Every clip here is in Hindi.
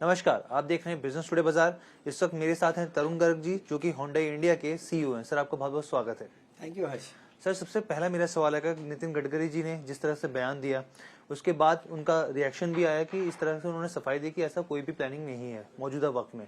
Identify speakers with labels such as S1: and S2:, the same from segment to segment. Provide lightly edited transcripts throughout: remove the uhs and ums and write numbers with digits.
S1: नमस्कार, आप देख रहे हैं बिजनेस टुडे बाजार। इस वक्त मेरे साथ हैं तरुण गर्ग जी, जो कि होंडा इंडिया के सीईओ हैं। सर, आपका बहुत बहुत स्वागत है।
S2: Thank you Harsh.
S1: सर, सबसे पहला मेरा सवाल है कि नितिन गडकरी जी ने जिस तरह से बयान दिया, उसके बाद उनका रिएक्शन भी आया कि इस तरह से उन्होंने सफाई दी कि ऐसा कोई भी प्लानिंग नहीं है मौजूदा वक्त में।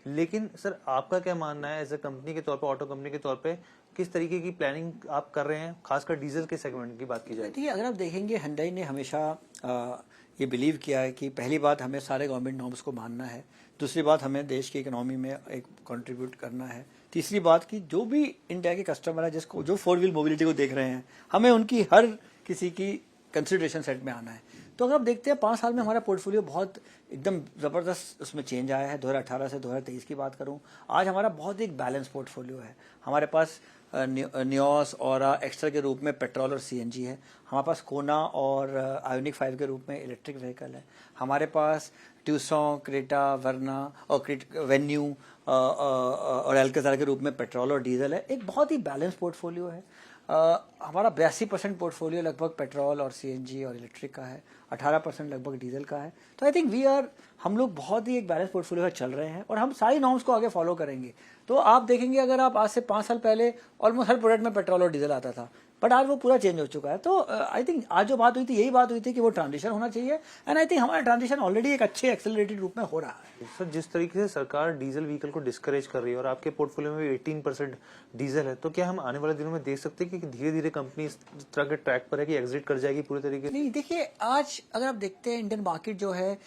S1: लेकिन सर, आपका क्या मानना है एज ए कंपनी के तौर पर, ऑटो कंपनी के तौर पर, किस तरीके की प्लानिंग आप कर रहे हैं, खासकर डीजल के सेगमेंट की बात की जाए?
S2: देखिए, अगर आप देखेंगे हुंडई ने हमेशा ये बिलीव किया है कि पहली बात हमें सारे गवर्नमेंट नॉर्म्स को मानना है, दूसरी बात हमें देश की इकोनॉमी में एक कंट्रीब्यूट करना है, तीसरी बात कि जो भी इंडिया के कस्टमर है जिसको जो 4 व्हील मोबिलिटी को देख रहे हैं, हमें उनकी हर किसी की कंसिडरेशन सेट में आना है। तो अगर आप देखते हैं 5 साल में हमारा पोर्टफोलियो बहुत एकदम ज़बरदस्त उसमें चेंज आया है। 2018 से 2023 की बात करूं, आज हमारा बहुत एक बैलेंस पोर्टफोलियो है। हमारे पास नियोस और एक्स्ट्रा के रूप में पेट्रोल और सीएनजी है। हमारे पास कोना और आयोनिक 5 के रूप में इलेक्ट्रिक व्हीकल है। हमारे पास ट्यूसॉन, क्रेटा, वर्ना और वेन्यू और एल्काजार के रूप में पेट्रोल और डीजल है। एक बहुत ही बैलेंस पोर्टफोलियो है। हमारा 82% पोर्टफोलियो लगभग पेट्रोल और सीएनजी और इलेक्ट्रिक का है, 18% लगभग डीजल का है। तो आई थिंक हम लोग बहुत ही एक बैलेंस पोर्टफोलियो चल रहे हैं और हम सारी नॉर्म्स को आगे फॉलो करेंगे। तो आप देखेंगे, अगर आप आज से 5 साल पहले ऑलमोस्ट हर प्रोडक्ट में पेट्रोल और डीजल आता था, बट आज वो पूरा चेंज हो चुका है। तो आई थिंक आज जो बात हुई थी, यही बात हुई थी कि वो ट्रांजिशन होना चाहिए, एंड आई थिंक हमारा ट्रांजिशन ऑलरेडी एक अच्छे एक्सेलरेटेड रूप में हो रहा है।
S1: सर, जिस तरीके से सरकार डीजल व्हीकल को डिस्करेज कर रही है और आपके पोर्टफोलियो में भी 18% डीजल है, तो क्या हम आने वाले दिनों में देख सकते हैं कि धीरे धीरे कंपनी इस तरह के ट्रैक पर है कि एग्जिट कर जाएगी पूरे तरीके से?
S2: नहीं, देखिए, आज अगर आप देखते हैं इंडियन मार्केट जो है,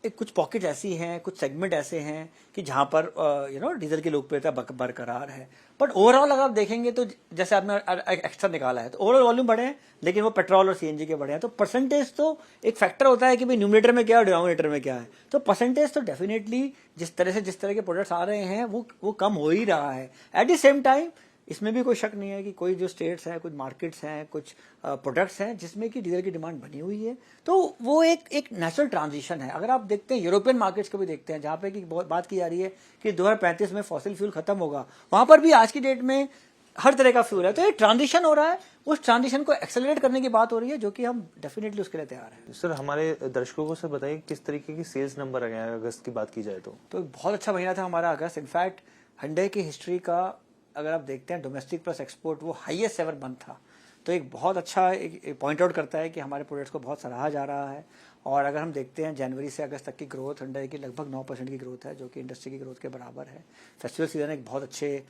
S2: कुछ पॉकेट ऐसी हैं, कुछ सेगमेंट ऐसे हैं कि जहां पर डीजल की लोकप्रियता बरकरार है। बट ओवरऑल अगर आप देखेंगे तो जैसे आपने एक्स्ट्रा निकाला है, तो ओवरऑल वॉल्यूम बढ़े हैं, लेकिन वो पेट्रोल और सीएनजी के बढ़े हैं। तो परसेंटेज तो एक फैक्टर होता है कि भाई न्यूमरेटर में क्या है और डिनोमिनेटर में क्या है। तो परसेंटेज तो डेफिनेटली जिस तरह के प्रोडक्ट्स आ रहे हैं वो कम हो ही रहा है। एट द सेम टाइम इसमें भी कोई शक नहीं है कि कोई जो स्टेट्स हैं, कुछ मार्केट्स हैं, कुछ प्रोडक्ट्स हैं जिसमें कि डीजल की डिमांड बनी हुई है। तो वो एक नेचुरल ट्रांजिशन है। अगर आप देखते हैं यूरोपियन मार्केट्स को भी देखते हैं, जहाँ पे कि बहुत बात की जा रही है कि 2035 में फॉसिल फ्यूल खत्म होगा, वहां पर भी आज की डेट में हर तरह का फ्यूल है। तो ये ट्रांजिशन हो रहा है, उस ट्रांजिशन को एक्सेलरेट करने की बात हो रही है, जो कि हम डेफिनेटली उसके लिए तैयार हैं।
S1: सर, हमारे दर्शकों को सर बताइए किस तरीके की सेल्स नंबर आ गया है अगस्त की बात की जाए तो?
S2: बहुत अच्छा महीना था हमारा अगस्त। इनफैक्ट हुंडई की हिस्ट्री का अगर आप देखते हैं, डोमेस्टिक प्लस एक्सपोर्ट वो हाईएस्ट एवर मंथ था। तो एक बहुत अच्छा एक पॉइंट आउट करता है कि हमारे प्रोडक्ट्स को बहुत सराहा जा रहा है। और अगर हम देखते हैं जनवरी से अगस्त तक की ग्रोथ हुंडई की लगभग 9% की ग्रोथ है, जो कि इंडस्ट्री की ग्रोथ के बराबर है। फेस्टिवल सीजन एक बहुत अच्छे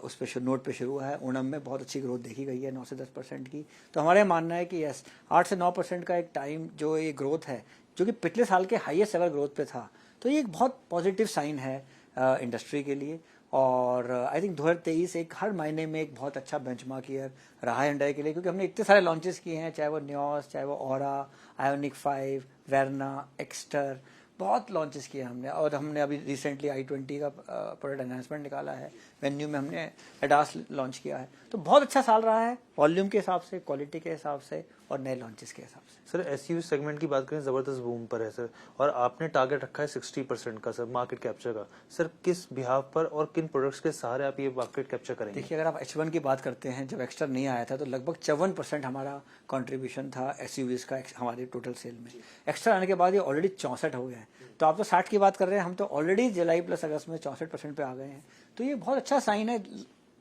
S2: उस पे नोट पे शुरू हुआ है। ओणम में बहुत अच्छी ग्रोथ देखी गई है, 9 से 10% की। तो हमारे मानना है कि यस, 8 से 9% का एक टाइम जो ये ग्रोथ है, जो कि पिछले साल के हाईएस्ट एवर ग्रोथ पे था, तो ये एक बहुत पॉजिटिव साइन है इंडस्ट्री के लिए। और आई थिंक 2023 एक हर महीने में एक बहुत अच्छा बेंचमार्क ईयर रहा है हुंडई के लिए, क्योंकि हमने इतने सारे लॉन्चेस किए हैं, चाहे वो नियोस, चाहे वो ऑरा, आयोनिक 5, वेरना, एक्स्टर, बहुत लॉन्चेस किए हमने। और हमने अभी रिसेंटली i20 का प्रोडक्ट एनहांसमेंट निकाला है। वेन्यू में हमने एडास लॉन्च किया है। तो बहुत अच्छा साल रहा है, वॉल्यूम के हिसाब से, क्वालिटी के हिसाब से और नए लॉन्चेस के हिसाब से।
S1: सर, एसयूवी सेगमेंट की बात करें, जबरदस्त बूम पर है सर, और आपने टारगेट रखा है 60% का सर मार्केट कैप्चर का। सर, किस बिहाफ पर और किन प्रोडक्ट्स के सहारे आप ये मार्केट कैप्चर करेंगे?
S2: देखिए, अगर आप H1 की बात करते हैं, जब एक्स्ट्रा नहीं आया था तो लगभग 54% हमारा कंट्रीब्यूशन था एसयूवीज का हमारे टोटल सेल में। एक्स्ट्रा आने के बाद ये ऑलरेडी 64 हो गया है। तो आप तो 60 की बात कर रहे हैं, हम तो ऑलरेडी जुलाई प्लस अगस्त में 64% पे आ गए हैं। तो ये बहुत अच्छा साइन है।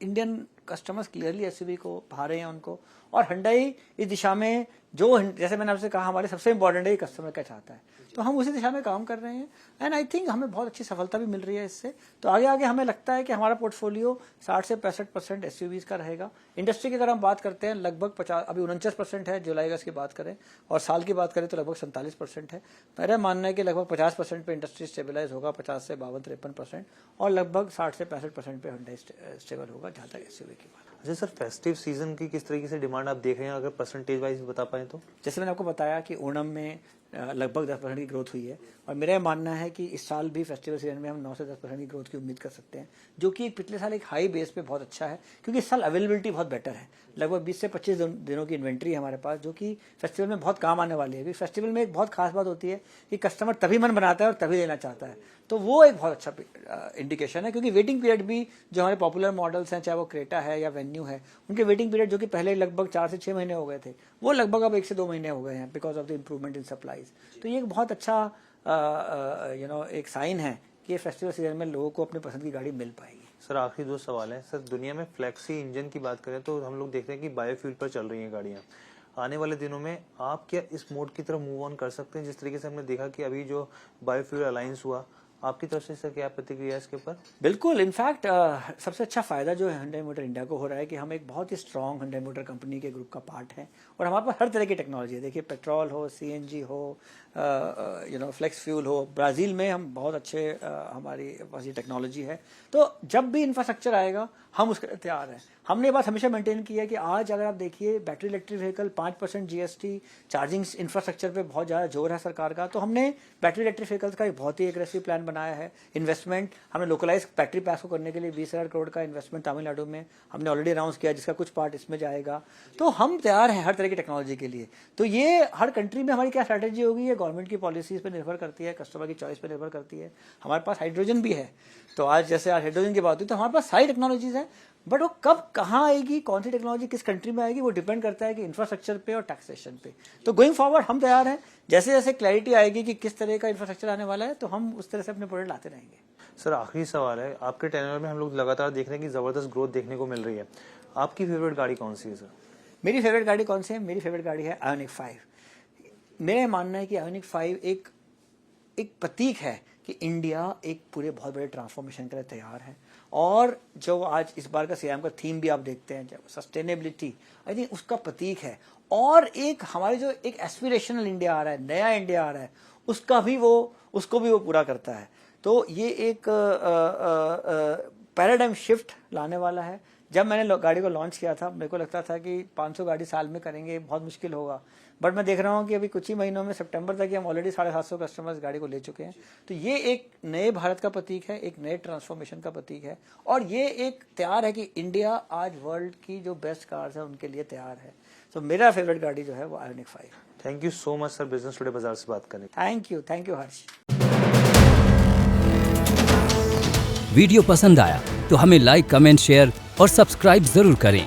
S2: इंडियन कस्टमर्स क्लियरली एसयूवी को भा रहे हैं उनको, और हुंडई इस दिशा में, जो जैसे मैंने आपसे कहा, हमारे सबसे इंपॉर्टेंट है कस्टमर क्या चाहता है, तो हम उसी दिशा में काम कर रहे हैं। एंड आई थिंक हमें बहुत अच्छी सफलता भी मिल रही है इससे। तो आगे आगे हमें लगता है कि हमारा पोर्टफोलियो 60 से 65% एसयूवीज का रहेगा। इंडस्ट्री की अगर हम बात करते हैं, लगभग 50, अभी 49% है जुलाई अगस्त की बात करें, और साल की बात करें तो लगभग 47% है। मेरा मानना है कि लगभग 50% पे इंडस्ट्री स्टेबलाइज होगा, 50 से 52-53%, और लगभग 60 से 65% पे हुंडई स्टेबल होगा, जहाँ तक एसयूवी की बात।
S1: अच्छा सर, फेस्टिव सीजन की किस तरीके से डिमांड आप देख रहे हैं, अगर परसेंटेज वाइज बता पाए तो?
S2: जैसे मैंने आपको बताया कि ओणम में लगभग 10% की ग्रोथ हुई है, और मेरा मानना है कि इस साल भी फेस्टिवल सीजन में हम 9 से 10% की ग्रोथ की उम्मीद कर सकते हैं, जो कि पिछले साल एक हाई बेस पे बहुत अच्छा है, क्योंकि इस साल अवेलेबिलिटी बहुत बेटर है। लगभग 20 से 25 दिनों की इन्वेंट्री है हमारे पास, जो कि फेस्टिवल में बहुत काम आने वाली है। क्योंकि फेस्टिवल में एक बहुत खास बात होती है कि कस्टमर तभी मन बनाता है और तभी लेना चाहता है, तो वो एक बहुत अच्छा इंडिकेशन है। क्योंकि वेटिंग पीरियड भी जो हमारे पॉपुलर मॉडल्स हैं, चाहे वो क्रेटा है या वेन्यू है, उनके वेटिंग पीरियड जो कि पहले लगभग 4 से 6 महीने हो गए थे, वो लगभग अब 1 से 2 महीने हो गए हैं, because of the improvement in supplies. तो ये एक बहुत अच्छा एक साइन है कि फेस्टिवल सीजन में लोगों को अपने पसंद की गाड़ी मिल पाएगी।
S1: सर आखिरी 2 सवाल है सर, दुनिया में फ्लेक्सी इंजन की बात करें तो हम लोग देख रहे हैं कि बायोफ्यूल पर चल रही हैं गाड़ियां। आने वाले दिनों में आप क्या इस मोड की तरफ मूव ऑन कर सकते हैं, जिस तरीके से हमने देखा कि अभी जो बायोफ्यूल अलायंस हुआ, आपकी तरफ से सर क्या प्रतिक्रिया है इसके ऊपर?
S2: बिल्कुल, इनफैक्ट सबसे अच्छा फायदा जो Hyundai मोटर इंडिया को हो रहा है कि हम एक बहुत ही स्ट्रॉन्ग Hyundai मोटर कंपनी के ग्रुप का पार्ट हैं और हमारे पास हर तरह की टेक्नोलॉजी है। देखिए, पेट्रोल हो, CNG हो, फ्लेक्स फ्यूल हो, ब्राज़ील में हम बहुत अच्छे हमारी पास ये टेक्नोलॉजी है। तो जब भी इंफ्रास्ट्रक्चर आएगा हम उसके लिए तैयार हैं। हमने ये बात हमेशा मेंटेन की है कि आज अगर आप देखिए battery electric vehicle 5% GST, charging infrastructure पे बहुत ज़्यादा जोर है सरकार का, तो हमने बैटरी इलेक्ट्रिक व्हीकल्स का एक बहुत ही एग्रेसिव प्लान बनाया है। इन्वेस्टमेंट हमने लोकलाइज बैटरी पैक्स को करने के लिए 20,000 करोड़ का इन्वेस्टमेंट तमिलनाडु में हमने ऑलरेडी अनाउंस किया, जिसका कुछ पार्ट इसमें जाएगा। तो हम तैयार हैं हर तरह की टेक्नोलॉजी के लिए। तो ये हर कंट्री में हमारी क्या स्ट्रैटेजी होगी, ये गवर्नमेंट की पॉलिसीज पे निर्भर करती है, कस्टमर की चॉइस पे निर्भर करती है। हमारे पास हाइड्रोजन भी है, तो आज जैसे आज हाइड्रोजन की बात हुई तो हमारे पास सारी टेक्नोलॉजीज हैं, बट वो कब कहाँ आएगी, कौन सी टेक्नोलॉजी किस कंट्री में आएगी, वो डिपेंड करता है कि इंफ्रास्ट्रक्चर पे और टैक्सेशन पे। तो गोइंग फॉरवर्ड हम तैयार हैं, जैसे जैसे क्लैरिटी आएगी कि किस तरह का इंफ्रास्ट्रक्चर आने वाला है तो हम उस तरह से अपने प्रोडक्ट लाते रहेंगे।
S1: सर आखिरी सवाल है, आपके टेनर में हम लोग लगातार देख रहे हैं कि जबरदस्त ग्रोथ देखने को मिल रही है। आपकी फेवरेट गाड़ी कौन सी है सर?
S2: मेरी फेवरेट गाड़ी कौन सी है? मेरी फेवरेट गाड़ी है आयोनिक 5। मेरा मानना है कि आयोनिक 5 एक प्रतीक है कि इंडिया एक पूरे बहुत बड़े ट्रांसफॉर्मेशन के लिए तैयार है। और जो आज इस बार का सीएम का थीम भी आप देखते हैं, सस्टेनेबिलिटी, आई थिंक उसका प्रतीक है। और एक हमारे जो एक एस्पिरेशनल इंडिया आ रहा है, नया इंडिया आ रहा है, उसको भी वो पूरा करता है। तो ये एक पैराडाइम शिफ्ट लाने वाला है। जब मैंने गाड़ी को लॉन्च किया था मेरे को लगता था कि 500 गाड़ी साल में करेंगे, बहुत मुश्किल होगा, बट मैं देख रहा हूँ कि अभी कुछ ही महीनों में सितंबर तक हम ऑलरेडी 750 कस्टमर्स गाड़ी को ले चुके हैं। तो ये एक नए भारत का प्रतीक है, एक नए ट्रांसफॉर्मेशन का प्रतीक है, और ये एक तैयार है कि इंडिया आज वर्ल्ड की जो बेस्ट कार्स है उनके लिए तैयार है। तो मेरा फेवरेट गाड़ी जो है वो ionic 5।
S1: Thank you so much sir, business today बाजार से बात करने।
S2: Thank you Harsh.
S3: वीडियो पसंद आया तो हमें लाइक, कमेंट, शेयर और सब्सक्राइब जरूर करें।